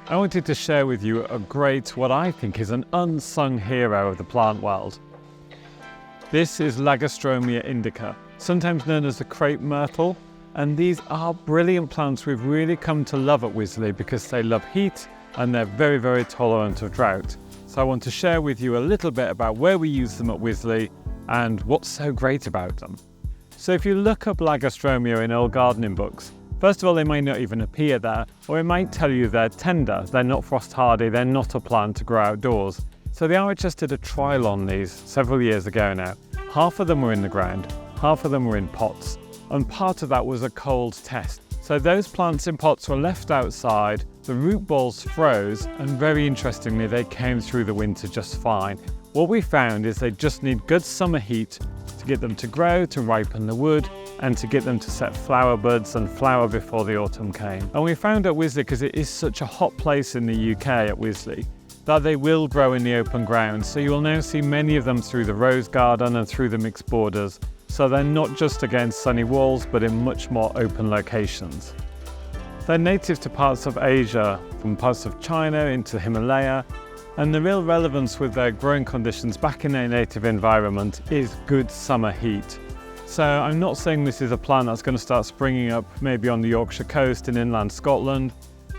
I wanted to share with you a great, what I think is an unsung hero of the plant world. This is Lagerstroemia indica, sometimes known as the Crape Myrtle, and these are brilliant plants we've really come to love at Wisley because they love heat and they're very, very tolerant of drought. So I want to share with you a little bit about where we use them at Wisley and what's so great about them. So if you look up Lagerstroemia in old gardening books, first of all, they might not even appear there, or it might tell you they're tender, they're not frost hardy, they're not a plant to grow outdoors. So the RHS did a trial on these several years ago now. Half of them were in the ground, half of them were in pots, and part of that was a cold test. So those plants in pots were left outside, the root balls froze, and very interestingly, they came through the winter just fine. What we found is they just need good summer heat to get them to grow, to ripen the wood, and to get them to set flower buds and flower before the autumn came. And we found at Wisley, because it is such a hot place in the UK at Wisley, that they will grow in the open ground. So you will now see many of them through the rose garden and through the mixed borders. So they're not just against sunny walls, but in much more open locations. They're native to parts of Asia, from parts of China into Himalaya, and the real relevance with their growing conditions back in their native environment is good summer heat. So I'm not saying this is a plant that's going to start springing up maybe on the Yorkshire coast in inland Scotland,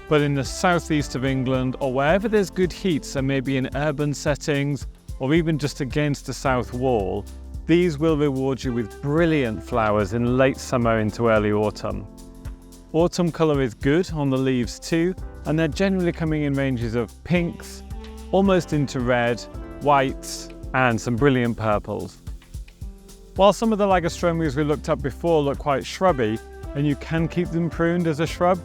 but in the southeast of England or wherever there's good heat, so maybe in urban settings or even just against the south wall, these will reward you with brilliant flowers in late summer into early autumn. Autumn colour is good on the leaves too, and they're generally coming in ranges of pinks, almost into red, whites, and some brilliant purples. While some of the Lagerstroemias we looked at before look quite shrubby, and you can keep them pruned as a shrub,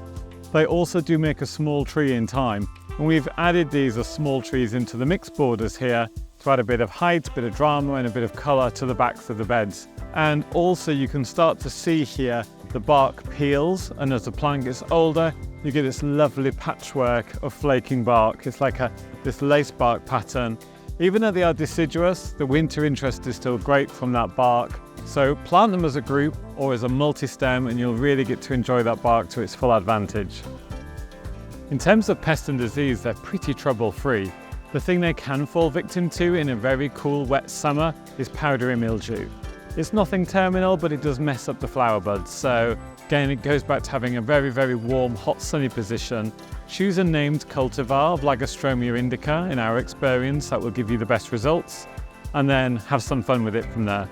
they also do make a small tree in time. And we've added these as small trees into the mixed borders here to add a bit of height, a bit of drama, and a bit of colour to the backs of the beds. And also you can start to see here the bark peels, and as the plant gets older, you get this lovely patchwork of flaking bark. It's like this lace bark pattern. Even though they are deciduous, the winter interest is still great from that bark. So plant them as a group or as a multi-stem and you'll really get to enjoy that bark to its full advantage. In terms of pest and disease, they're pretty trouble-free. The thing they can fall victim to in a very cool, wet summer is powdery mildew. It's nothing terminal, but it does mess up the flower buds. So again, it goes back to having a very, very warm, hot, sunny position. Choose a named cultivar of Lagerstroemia indica in our experience, that will give you the best results, and then have some fun with it from there.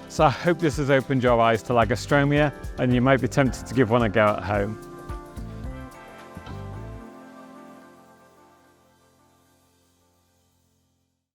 So I hope this has opened your eyes to Lagerstroemia and you might be tempted to give one a go at home.